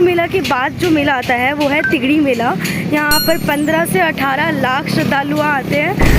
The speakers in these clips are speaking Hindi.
मेला के बाद जो मेला आता है वो है तिगड़ी मेला। यहाँ पर 15 से 18 लाख श्रद्धालु आते हैं।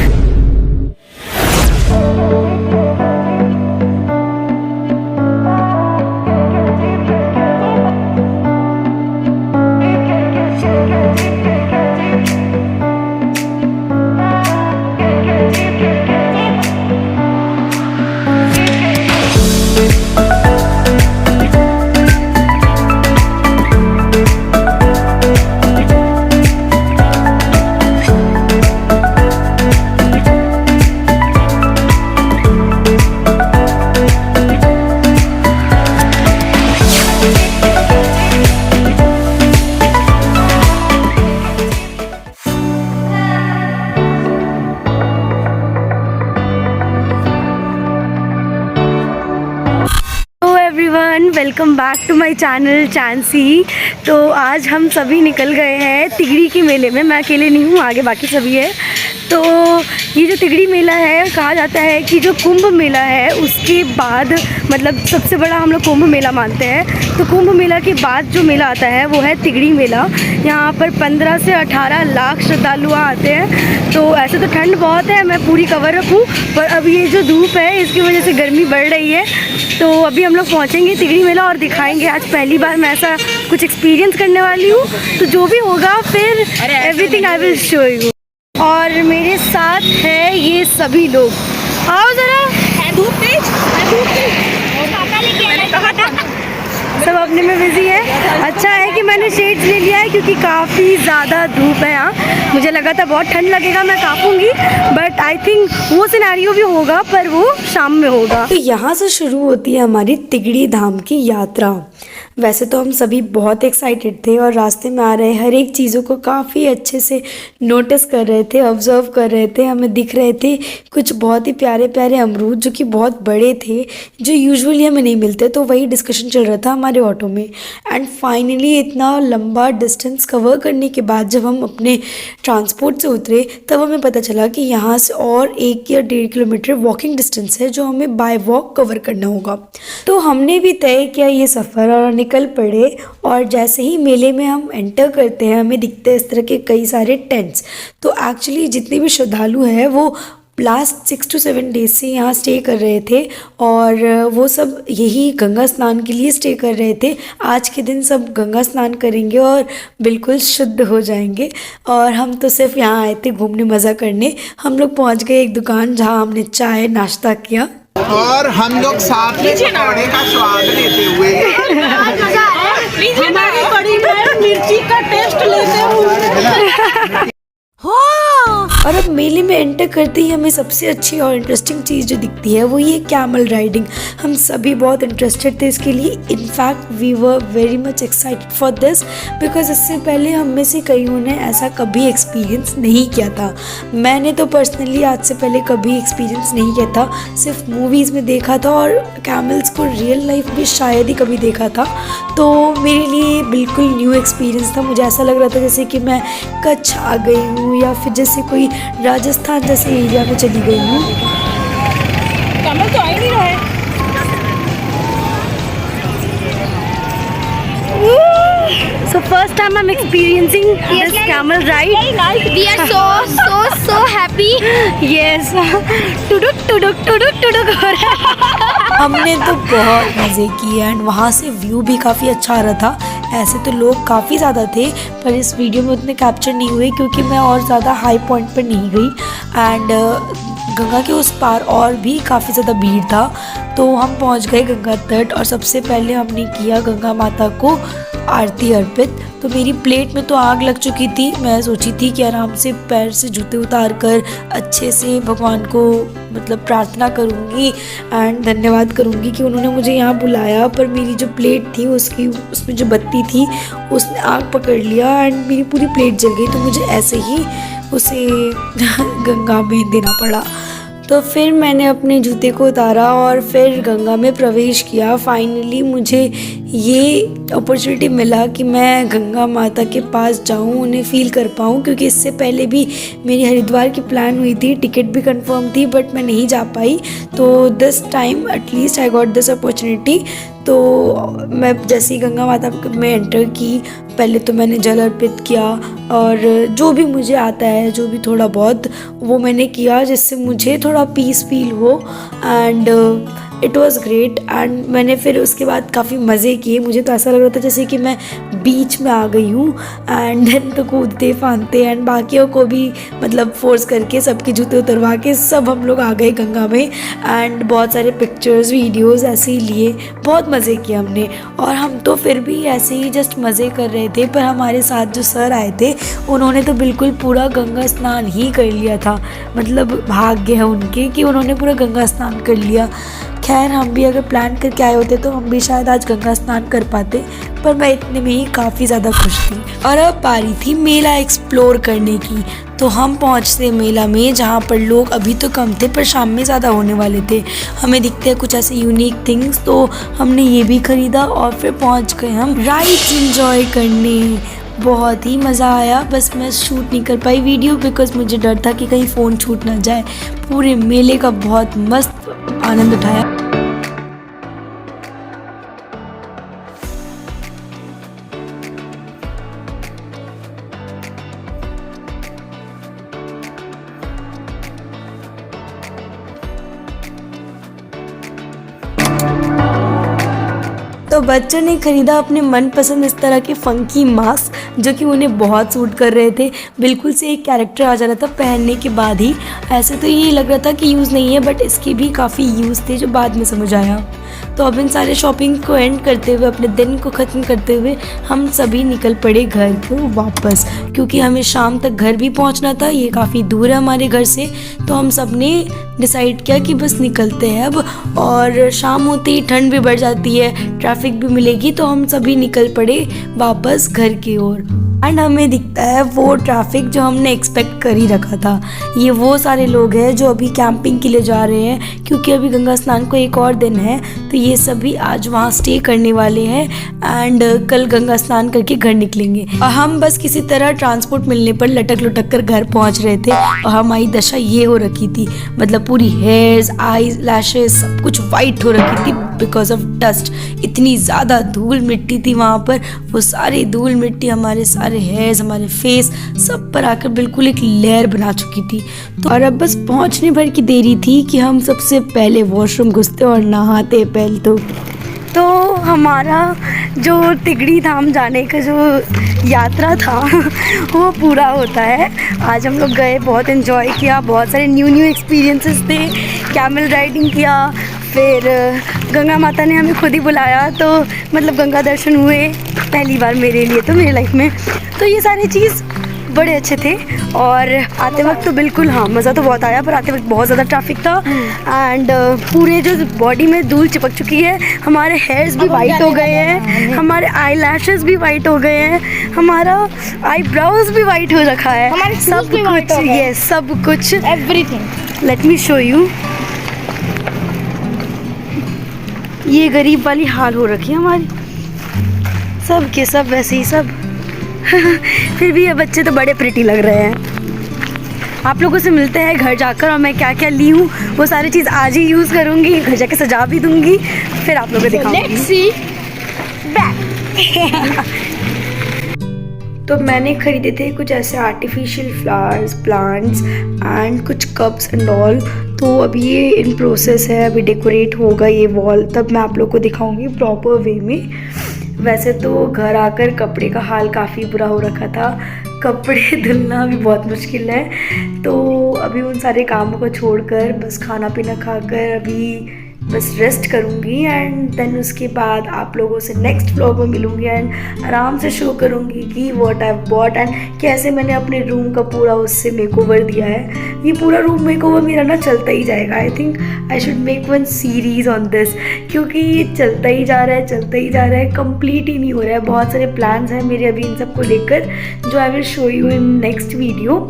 Welcome back to my channel चांसी। तो आज हम सभी निकल गए हैं तिगड़ी के मेले में। मैं अकेले नहीं हूँ, आगे बाकी सभी है। तो ये जो तिगड़ी मेला है, कहा जाता है कि जो कुंभ मेला है उसके बाद, मतलब सबसे बड़ा हम लोग कुंभ मेला मानते हैं। तो कुंभ मेला के बाद जो मेला आता है वो है तिगड़ी मेला। यहाँ पर 15 से 18 लाख श्रद्धालु आते हैं। तो ऐसे तो ठंड बहुत है, मैं पूरी कवर रखूँ, पर अब ये जो धूप है इसकी वजह से गर्मी बढ़ रही है। तो अभी हम लोग पहुँचेंगे तिगड़ी मेला और दिखाएंगे। आज पहली बार मैं ऐसा कुछ एक्सपीरियंस करने वाली हूँ, तो जो भी होगा फिर everything I will show you. और मेरे साथ है ये सभी लोग। आओ जरा। सब अपने में बिजी है। अच्छा है कि मैंने शेड्स ले लिया है क्योंकि काफ़ी ज़्यादा धूप है यहाँ। मुझे लगा था बहुत ठंड लगेगा, मैं काँपूंगी, बट आई थिंक वो सिनेरियो भी होगा, पर वो शाम में होगा। तो यहाँ से शुरू होती है हमारी तिगड़ी धाम की यात्रा। वैसे तो हम सभी बहुत एक्साइटेड थे और रास्ते में आ रहे हर एक चीज़ों को काफ़ी अच्छे से नोटिस कर रहे थे, ऑब्जर्व कर रहे थे। हमें दिख रहे थे कुछ बहुत ही प्यारे प्यारे अमरूद जो कि बहुत बड़े थे, जो यूजुअली हमें नहीं मिलते। तो वही डिस्कशन चल रहा था हमारे ऑटो में। एंड फाइनली इतना लंबा डिस्टेंस कवर करने के बाद जब हम अपने ट्रांसपोर्ट से उतरे, तब हमें पता चला कि यहाँ से और 1 या 1.5 किलोमीटर वॉकिंग डिस्टेंस है जो हमें बाय वॉक कवर करना होगा। तो हमने भी तय किया ये सफ़र और निकल पड़े। और जैसे ही मेले में हम एंटर करते हैं, हमें दिखते हैं इस तरह के कई सारे टेंट्स। तो एक्चुअली जितने भी श्रद्धालु हैं वो लास्ट 6 to 7 डेज से यहाँ स्टे कर रहे थे और वो सब यही गंगा स्नान के लिए स्टे कर रहे थे। आज के दिन सब गंगा स्नान करेंगे और बिल्कुल शुद्ध हो जाएंगे। और हम तो सिर्फ यहाँ आए थे घूमने, मज़ा करने। हम लोग पहुँच गए एक दुकान जहाँ हमने चाय नाश्ता किया और हम लोग साथ में पकौड़े का स्वाद लेते हुए हमारी कड़ी में मिर्ची का टेस्ट लेते हुए और अब मेले में एंटर करते ही हमें सबसे अच्छी और इंटरेस्टिंग चीज़ जो दिखती है वो ये कैमल राइडिंग। हम सभी बहुत इंटरेस्टेड थे इसके लिए। In fact we were very much excited for this because इससे पहले हम में से कईयों ने ऐसा कभी एक्सपीरियंस नहीं किया था। मैंने तो पर्सनली आज से पहले कभी एक्सपीरियंस नहीं किया था, सिर्फ मूवीज़ में देखा था और कैमल्स को रियल लाइफ में शायद ही कभी देखा था। तो मेरे लिए बिल्कुल न्यू एक्सपीरियंस था। मुझे ऐसा लग रहा था जैसे कि मैं कच्छ आ गई हूँ या फिर जैसे कोई राजस्थान जैसे एरिया में चली गई हूँ। कमल तो आ ही नहीं रहा है। So first time I'm experiencing this camel ride. We are so happy. Yes. टुडुक टुडुक टुडुक टुडुक हो रहा है। हमने तो बहुत मज़े किए एंड वहाँ से व्यू भी काफ़ी अच्छा आ रहा था। ऐसे तो लोग काफ़ी ज़्यादा थे, पर इस वीडियो में उतने कैप्चर नहीं हुए क्योंकि मैं और ज़्यादा हाई पॉइंट पर नहीं गई। एंड गंगा के उस पार और भी काफ़ी ज़्यादा भीड़ था। तो हम पहुँच गए गंगा तट और सबसे पहले हमने किया गंगा माता को आरती अर्पित। तो मेरी प्लेट में तो आग लग चुकी थी। मैं सोची थी कि आराम से पैर से जूते उतार कर अच्छे से भगवान को मतलब प्रार्थना करूँगी एंड धन्यवाद करूँगी कि उन्होंने मुझे यहाँ बुलाया। पर मेरी जो प्लेट थी उसमें जो बत्ती थी उसने आग पकड़ लिया एंड मेरी पूरी प्लेट जल गई। तो मुझे ऐसे ही उसे गंगा में देना पड़ा। तो फिर मैंने अपने जूते को उतारा और फिर गंगा में प्रवेश किया। फाइनली मुझे ये अपॉर्चुनिटी मिला कि मैं गंगा माता के पास जाऊं, उन्हें फ़ील कर पाऊं, क्योंकि इससे पहले भी मेरी हरिद्वार की प्लान हुई थी, टिकट भी कंफर्म थी, बट मैं नहीं जा पाई। तो this time at least I got this opportunity. तो मैं जैसे ही गंगा माता में एंटर की, पहले तो मैंने जल अर्पित किया और जो भी मुझे आता है, जो भी थोड़ा बहुत, वो मैंने किया जिससे मुझे थोड़ा पीस फील हो। And it was great. And मैंने फिर उसके बाद काफ़ी मज़े किए। मुझे तो ऐसा लग रहा था जैसे कि मैं बीच में आ गई हूँ। एंड देन तो कूदते फांदते एंड बाकियों को भी मतलब फोर्स करके सबके जूते उतरवा के सब हम लोग आ गए गंगा में। एंड बहुत सारे पिक्चर्स वीडियोस ऐसे ही लिए, बहुत मज़े किए हमने। और हम तो फिर भी ऐसे ही जस्ट मज़े कर रहे थे, पर हमारे साथ जो सर आए थे उन्होंने तो बिल्कुल पूरा गंगा स्नान ही कर लिया था। मतलब भाग्य है उनके कि उन्होंने पूरा गंगा स्नान कर लिया। खैर हम भी अगर प्लान करके आए होते तो हम भी शायद आज गंगा स्नान कर पाते, पर मैं इतने में ही काफ़ी ज़्यादा खुश थी। और अब पारी थी मेला एक्सप्लोर करने की। तो हम पहुँचते मेला में जहाँ पर लोग अभी तो कम थे पर शाम में ज़्यादा होने वाले थे। हमें दिखते हैं कुछ ऐसे यूनिक थिंग्स, तो हमने ये भी ख़रीदा और फिर पहुँच गए हम राइड्स एंजॉय करने। बहुत ही मज़ा आया। बस मैं शूट नहीं कर पाई वीडियो बिकॉज़ मुझे डर था कि कहीं फ़ोन छूट ना जाए। पूरे मेले का बहुत मस्त आनंद उठाया। तो बच्चों ने ख़रीदा अपने मनपसंद इस तरह के फंकी मास्क जो कि उन्हें बहुत सूट कर रहे थे। बिल्कुल से एक कैरेक्टर आ जा रहा था पहनने के बाद ही। ऐसे तो ये लग रहा था कि यूज़ नहीं है, बट इसके भी काफ़ी यूज़ थे जो बाद में समझ आया। तो अब इन सारे शॉपिंग को एंड करते हुए, अपने दिन को ख़त्म करते हुए हम सभी निकल पड़े घर को वापस, क्योंकि हमें शाम तक घर भी पहुंचना था। ये काफ़ी दूर है हमारे घर से। तो हम सब ने डिसाइड किया कि बस निकलते हैं अब। और शाम होते ही ठंड भी बढ़ जाती है, ट्रैफिक भी मिलेगी, तो हम सभी निकल पड़े वापस घर की ओर। एंड हमें दिखता है वो ट्रैफिक जो हमने एक्सपेक्ट कर ही रखा था। ये वो सारे लोग हैं जो अभी कैंपिंग के लिए जा रहे हैं, क्योंकि अभी गंगा स्नान को एक और दिन है। तो ये सभी आज वहाँ स्टे करने वाले हैं एंड कल गंगा स्नान करके घर निकलेंगे। और हम बस किसी तरह ट्रांसपोर्ट मिलने पर लटक लुटक कर घर पहुँच रहे थे। और हमारी दशा ये हो रखी थी, मतलब पूरी हेयर्स, आईज, लैशेस सब कुछ वाइट हो रखी थी बिकॉज ऑफ डस्ट। इतनी ज़्यादा धूल मिट्टी थी वहाँ पर। वो सारी धूल मिट्टी हमारे सारे हेयर्स, हमारे फेस सब पर आकर बिल्कुल एक लेयर बना चुकी थी। तो और अब बस पहुँचने भर की देरी थी कि हम सबसे पहले वॉशरूम घुसते और नहाते पहले तो हमारा जो तिगड़ी धाम जाने का जो यात्रा था वो पूरा होता है। आज हम लोग गए, बहुत एंजॉय किया, बहुत सारे न्यू एक्सपीरियंसेस थे। कैमल राइडिंग किया, फिर गंगा माता ने हमें खुद ही बुलाया, तो मतलब गंगा दर्शन हुए पहली बार मेरे लिए, तो मेरी लाइफ में। तो ये सारी चीज़ बड़े अच्छे थे। और आते वक्त तो बिल्कुल हाँ मज़ा तो बहुत आया, पर आते वक्त बहुत ज़्यादा ट्रैफिक था। एंड पूरे जो बॉडी में धूल चिपक चुकी है, हमारे हेयर्स भी वाइट हो गए हैं, हमारे आई लैशेस भी वाइट हो गए हैं, हमारा आईब्राउज भी वाइट हो रखा है, सब कुछ, ये सब कुछ, everything. Let me show you. ये गरीब वाली हाल हो रखी है हमारी, सब के सब वैसे ही सब। फिर भी ये बच्चे तो बड़े प्रिटी लग रहे हैं। आप लोगों से मिलते हैं घर जाकर, और मैं क्या क्या ली हूँ वो सारी चीज़ आज ही यूज़ करूँगी, घर जाके सजा भी दूँगी, फिर आप लोगों को दिखाऊंगी। तो मैंने ख़रीदे थे कुछ ऐसे आर्टिफिशियल फ्लावर्स, प्लांट्स एंड कुछ कप्स एंड ऑल। तो अभी ये इन प्रोसेस है, अभी डेकोरेट होगा ये वॉल, तब मैं आप लोग को दिखाऊंगी प्रॉपर वे में। वैसे तो घर आकर कपड़े का हाल काफ़ी बुरा हो रखा था, कपड़े धुलना भी बहुत मुश्किल है। तो अभी उन सारे कामों को छोड़कर बस खाना पीना खाकर अभी बस रेस्ट करूँगी एंड देन उसके बाद आप लोगों से नेक्स्ट व्लॉग में मिलूँगी एंड आराम से शो करूँगी कि व्हाट आई बॉट एंड कैसे मैंने अपने रूम का पूरा उससे मेकओवर दिया है। ये पूरा रूम मेकओवर मेरा ना चलता ही जाएगा। I think I should make one series on this, क्योंकि ये चलता ही जा रहा है, चलता ही जा रहा है, कंप्लीट ही नहीं हो रहा है। बहुत सारे प्लान्स हैं मेरे अभी इन सब को लेकर, जो I will show you in next video.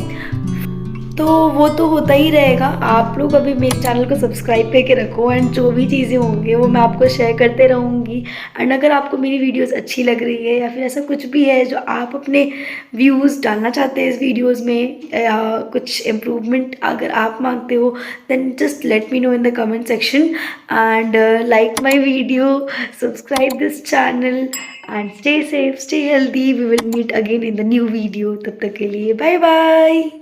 तो वो तो होता ही रहेगा। आप लोग अभी मेरे चैनल को सब्सक्राइब करके रखो एंड जो भी चीज़ें होंगी वो मैं आपको शेयर करते रहूँगी। एंड अगर आपको मेरी वीडियोस अच्छी लग रही है या फिर ऐसा कुछ भी है जो आप अपने व्यूज़ डालना चाहते हैं इस वीडियोस में या कुछ इम्प्रूवमेंट अगर आप मांगते हो then just let me know in the comment section and like my video, subscribe this channel and stay safe, stay healthy. We will meet again in the new video. तब तक के लिए बाय बाय।